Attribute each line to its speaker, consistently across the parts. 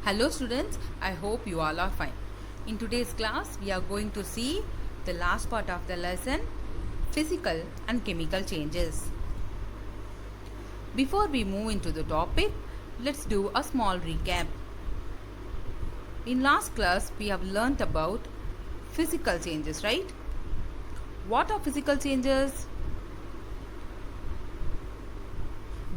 Speaker 1: Hello students, I hope you all are fine. In today's class, we are going to see the last part of the lesson, physical and chemical changes. Before we move into the topic, let's do a small recap. In last class, we have learnt about physical changes, right? What are physical changes?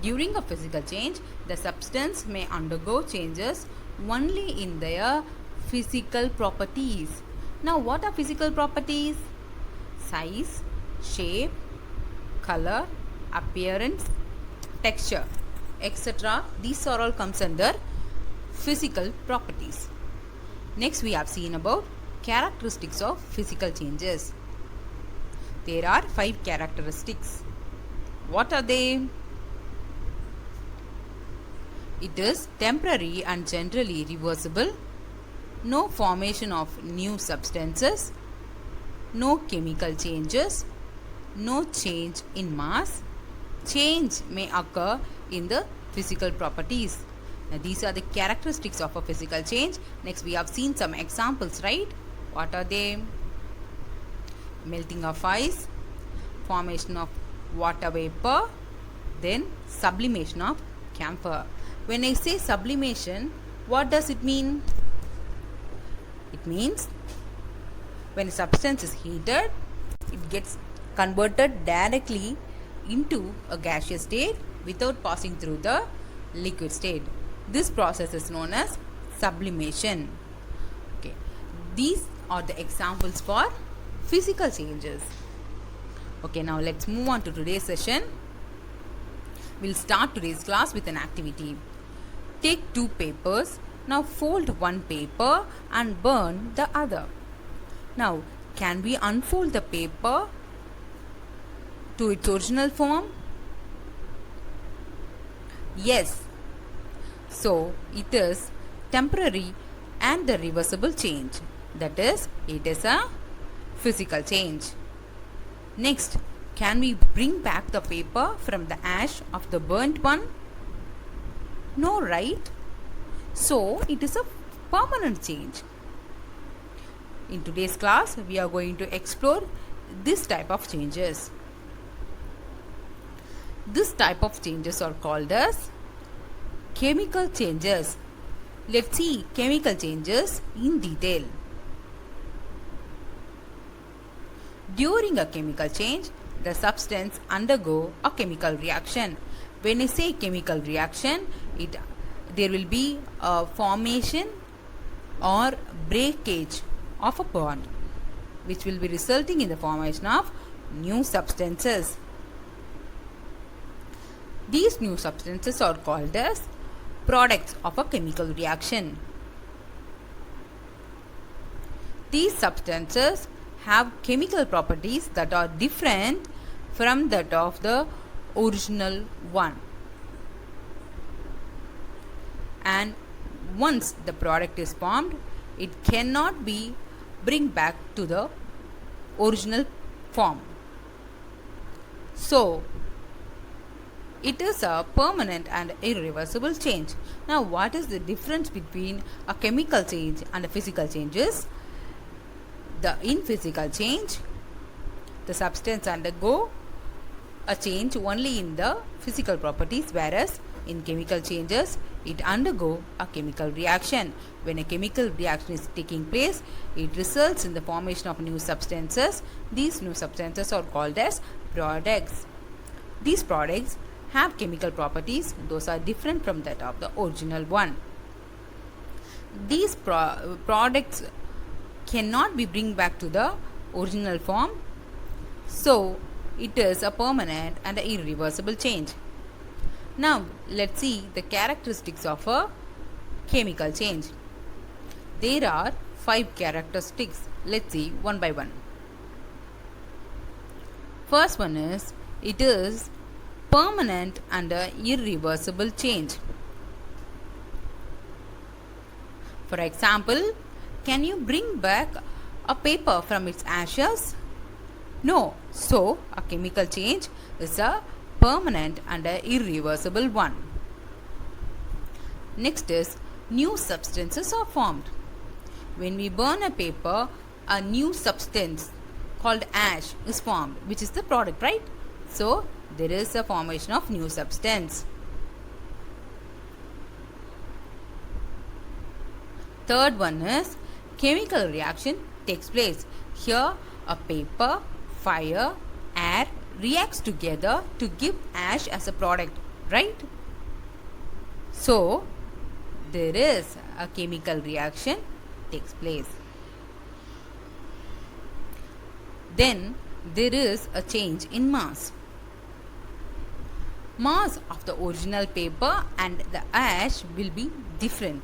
Speaker 1: During a physical change, the substance may undergo changes only in their physical properties. Now, what are physical properties? Size, shape, color, appearance, texture, etc. These are all comes under physical properties. Next, we have seen about characteristics of physical changes. There are 5 characteristics. What are they? It is temporary and generally reversible, no formation of new substances, no chemical changes, no change in mass, change may occur in the physical properties. Now, these are the characteristics of a physical change. Next, we have seen some examples, right? What are they? Melting of ice, formation of water vapor, then sublimation of camphor. When I say sublimation, what does it mean? It means when a substance is heated, it gets converted directly into a gaseous state without passing through the liquid state. This process is known as sublimation. Okay. These are the examples for physical changes. Okay, now let's move on to today's session. We'll start today's class with an activity. Take 2 papers. Now fold one paper and burn the other. Now, can we unfold the paper to its original form? Yes. So, it is temporary and the reversible change. That is, it is a physical change. Next, can we bring back the paper from the ash of the burnt one? No, right? So, it is a permanent change. In today's class, we are going to explore this type of changes. This type of changes are called as chemical changes. Let's see chemical changes in detail. During a chemical change, the substance undergo a chemical reaction. When I say chemical reaction, there will be a formation or breakage of a bond, which will be resulting in the formation of new substances. These new substances are called as products of a chemical reaction. These substances have chemical properties that are different from that of the original one. And once the product is formed, it cannot be bring back to the original form. So, it is a permanent and irreversible change. Now, what is the difference between a chemical change and a physical changes? In physical change, the substance undergo a change only in the physical properties, whereas in chemical changes, it undergo a chemical reaction. When a chemical reaction is taking place, it results in the formation of new substances. These new substances are called as products. These products have chemical properties. Those are different from that of the original one. These products cannot be bring back to the original form. So, it is a permanent and irreversible change. Now, let's see the characteristics of a chemical change. There are 5 characteristics. Let's see one by one. First one is, it is permanent and irreversible change. For example, can you bring back a paper from its ashes? No. So, a chemical change is a permanent and irreversible one. Next is new substances are formed. When we burn a paper, a new substance called ash is formed, which is the product, right? So there is a formation of new substance. Third one is chemical reaction takes place. Here a paper, fire, air reacts together to give ash as a product, right? So there is a chemical reaction takes place. Then there is a change in mass. Mass of the original paper and the ash will be different,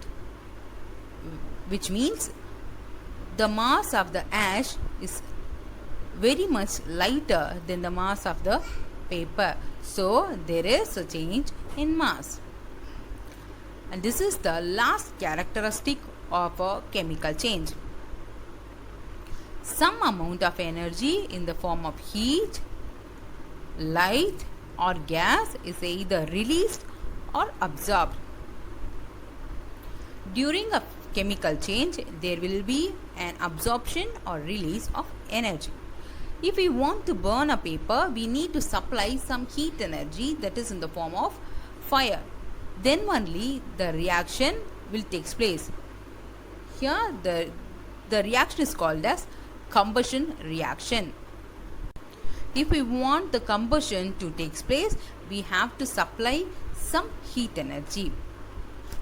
Speaker 1: which means the mass of the ash is very much lighter than the mass of the paper. So there is a change in mass. And this is the last characteristic of a chemical change. Some amount of energy in the form of heat, light or gas is either released or absorbed. During a chemical change, there will be an absorption or release of energy. If we want to burn a paper, we need to supply some heat energy, that is in the form of fire. Then only the reaction will take place. Here the reaction is called as combustion reaction. If we want the combustion to take place, we have to supply some heat energy.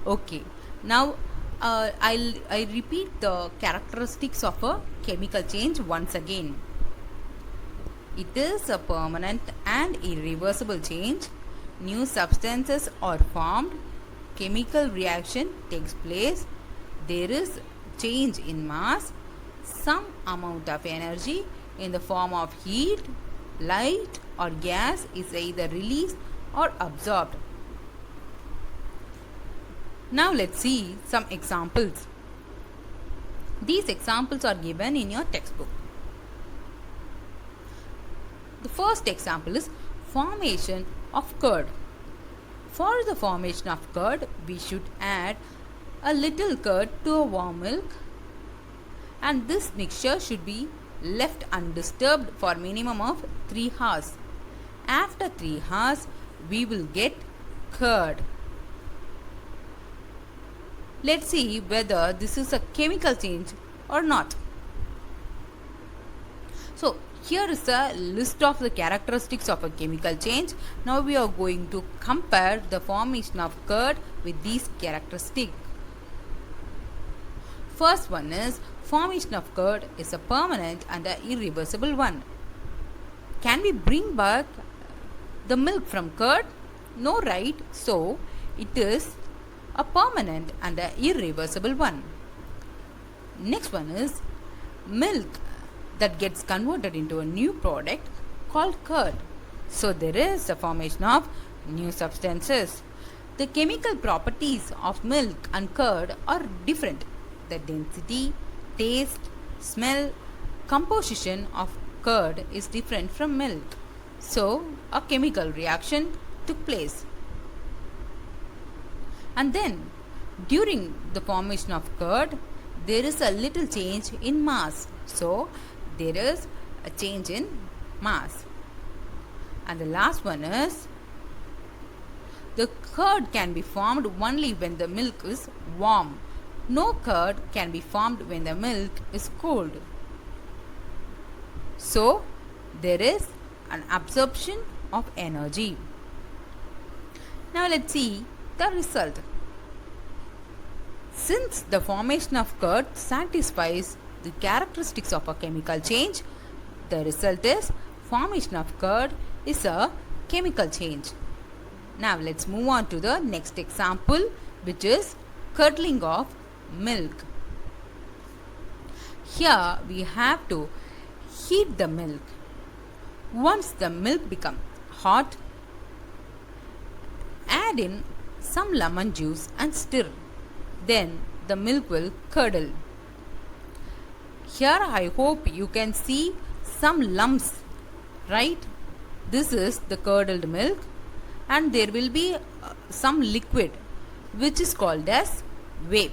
Speaker 1: Okay, now I repeat the characteristics of a chemical change once again. It is a permanent and irreversible change. New substances are formed. Chemical reaction takes place. There is change in mass. Some amount of energy in the form of heat, light or gas is either released or absorbed. Now let's see some examples. These examples are given in your textbook. The first example is formation of curd. For the formation of curd, we should add a little curd to a warm milk, and this mixture should be left undisturbed for minimum of 3 hours. After 3 hours, we will get curd. Let's see whether this is a chemical change or not. So here is a list of the characteristics of a chemical change. Now we are going to compare the formation of curd with these characteristics. First one is formation of curd is a permanent and an irreversible one. Can we bring back the milk from curd? No, right? So it is a permanent and an irreversible one. Next one is milk that gets converted into a new product called curd. So there is a formation of new substances. The chemical properties of milk and curd are different. The density, taste, smell, composition of curd is different from milk. So a chemical reaction took place. And then during the formation of curd, there is a little change in mass. So there is a change in mass. And the last one is the curd can be formed only when the milk is warm. No curd can be formed when the milk is cold. So there is an absorption of energy. Now let's see the result. Since the formation of curd satisfies the characteristics of a chemical change, the result is formation of curd is a chemical change. Now let's move on to the next example, which is curdling of milk. Here we have to heat the milk. Once the milk becomes hot, add in some lemon juice and stir. Then the milk will curdle. Here I hope you can see some lumps, right? This is the curdled milk, and there will be some liquid which is called as way.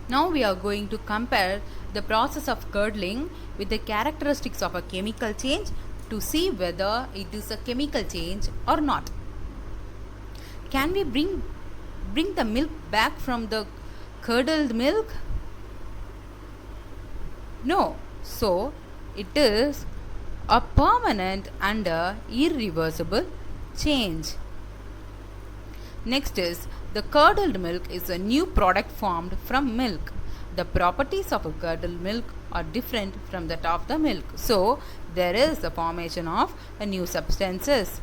Speaker 1: Now we are going to compare the process of curdling with the characteristics of a chemical change to see whether it is a chemical change or not. Can we bring the milk back from the curdled milk? No. So it is a permanent and a irreversible change. Next is the curdled milk is a new product formed from milk. The properties of a curdled milk are different from that of the milk. So there is the formation of a new substances.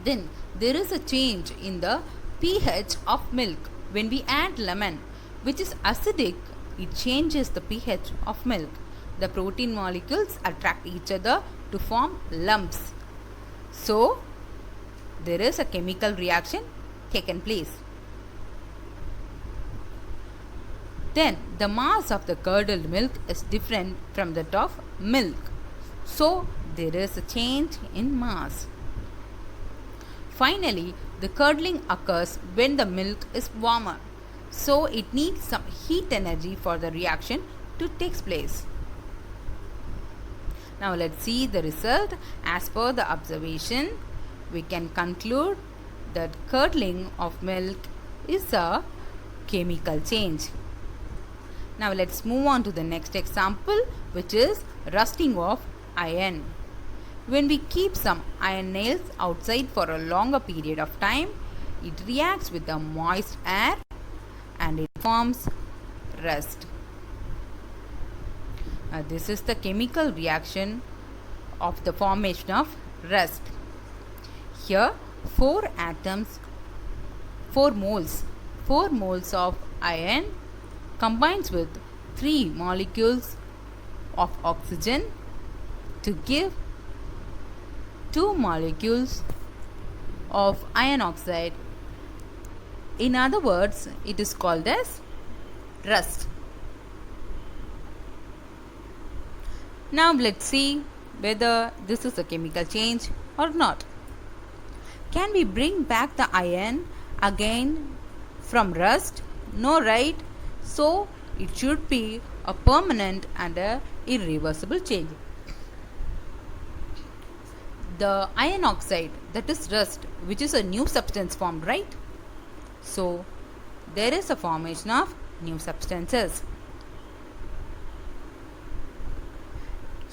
Speaker 1: Then there is a change in the pH of milk. When we add lemon, which is acidic, it changes the pH of milk. The protein molecules attract each other to form lumps. So there is a chemical reaction taken place. Then the mass of the curdled milk is different from that of milk. So there is a change in mass. Finally, the curdling occurs when the milk is warmer. So it needs some heat energy for the reaction to take place. Now let's see the result. As per the observation, we can conclude that curdling of milk is a chemical change. Now let's move on to the next example, which is rusting of iron. When we keep some iron nails outside for a longer period of time, it reacts with the moist air and it forms rust. This is the chemical reaction of the formation of rust. Here 4 moles of iron combines with 3 molecules of oxygen to give 2 molecules of iron oxide. In other words, it is called as rust. Now let's see whether this is a chemical change or not. Can we bring back the iron again from rust? No, right? So it should be a permanent and a irreversible change. The iron oxide, that is rust, which is a new substance formed, right? So there is a formation of new substances.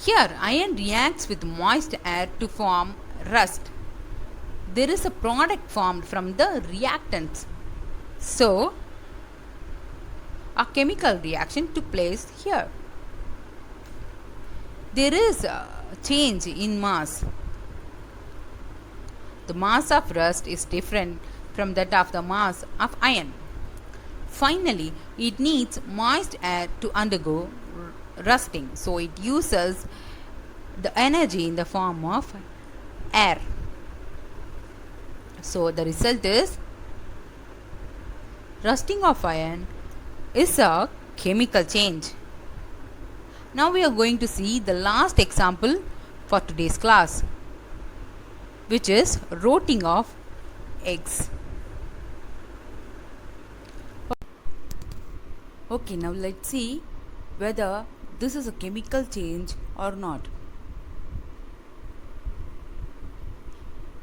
Speaker 1: Here iron reacts with moist air to form rust. There is a product formed from the reactants. So a chemical reaction took place here. There is a change in mass. The mass of rust is different from that of the mass of iron. Finally, it needs moist air to undergo rusting. So it uses the energy in the form of air. So the result is rusting of iron is a chemical change. Now we are going to see the last example for today's class, which is rotting of eggs. Okay, now let's see whether this is a chemical change or not.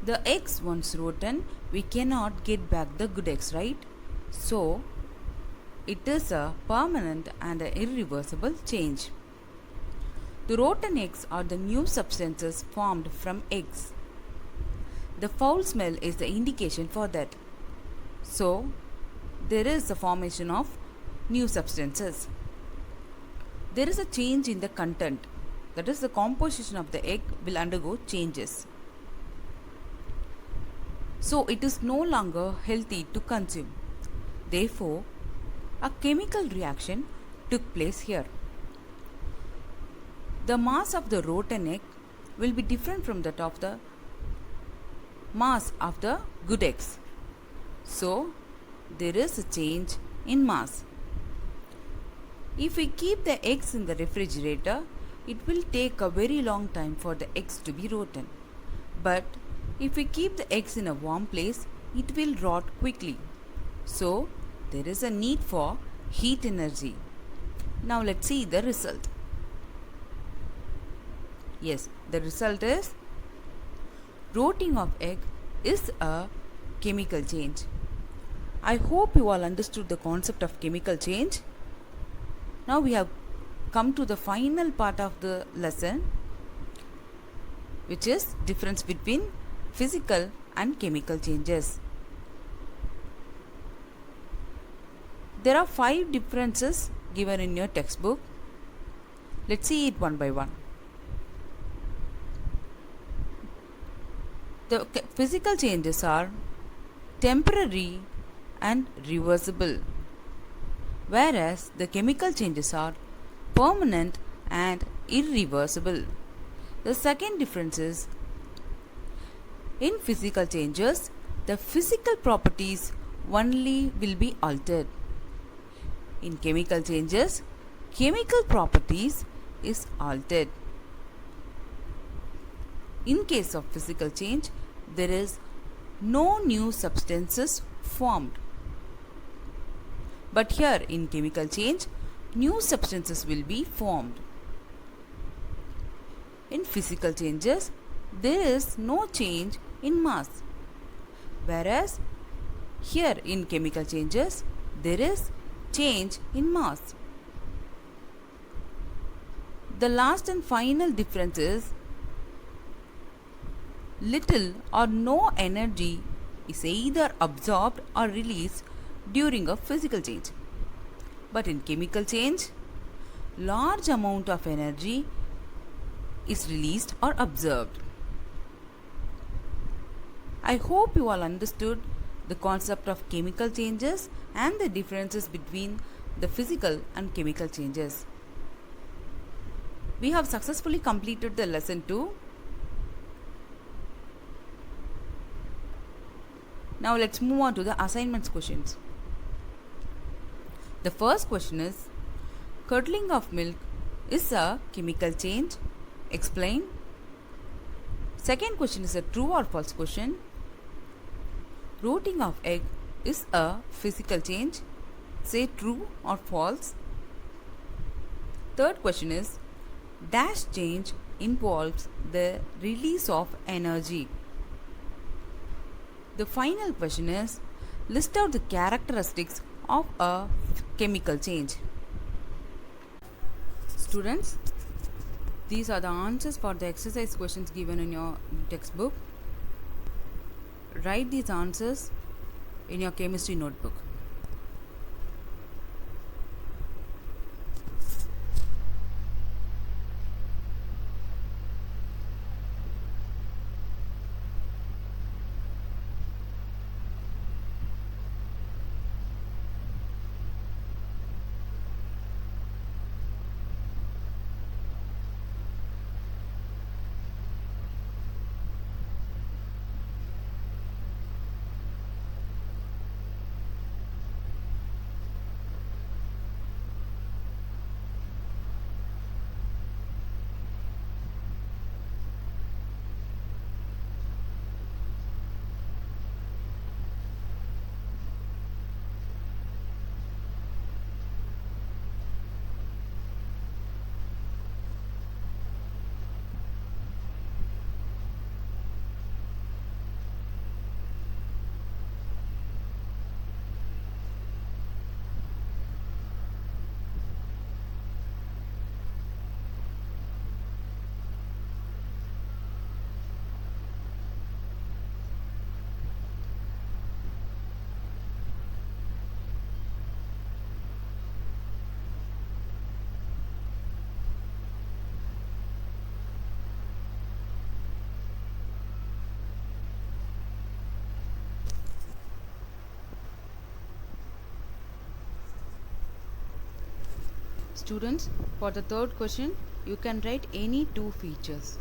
Speaker 1: The eggs once rotten, we cannot get back the good eggs, right? So it is a permanent and an irreversible change. The rotten eggs are the new substances formed from eggs. The foul smell is the indication for that. So there is a formation of new substances. There is a change in the content, that is the composition of the egg will undergo changes. So it is no longer healthy to consume. Therefore, a chemical reaction took place here. The mass of the rotten egg will be different from that of the mass of the good eggs. So there is a change in mass. If we keep the eggs in the refrigerator, it will take a very long time for the eggs to be rotten. But if we keep the eggs in a warm place, it will rot quickly. So there is a need for heat energy. Now let's see the result. Yes, the result is rotting of egg is a chemical change. I hope you all understood the concept of chemical change. Now we have come to the final part of the lesson, which is difference between physical and chemical changes. There are 5 differences given in your textbook. Let's see it one by one. The physical changes are temporary and reversible, whereas the chemical changes are permanent and irreversible. The second difference is, in physical changes, the physical properties only will be altered. In chemical changes, chemical properties is altered. In case of physical change, there is no new substances formed. But here in chemical change, new substances will be formed. In physical changes, there is no change in mass. Whereas here in chemical changes, there is change in mass. The last and final difference is little or no energy is either absorbed or released during a physical change. But in chemical change, large amount of energy is released or observed. I hope you all understood the concept of chemical changes and the differences between the physical and chemical changes. We have successfully completed the lesson 2. Now let's move on to the assignments questions. The first question is, curdling of milk is a chemical change? Explain. Second question is a true or false question. Rotting of egg is a physical change? Say true or false. Third question is, dash change involves the release of energy. The final question is, list out the characteristics of a chemical change. Students, these are the answers for the exercise questions given in your textbook. Write these answers in your chemistry notebook. Students, for the third question, you can write any 2 features.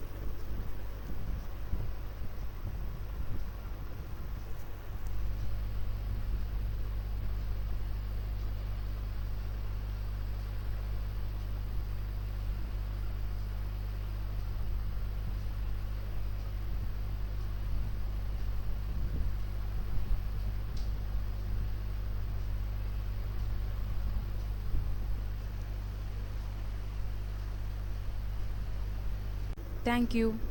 Speaker 1: Thank you.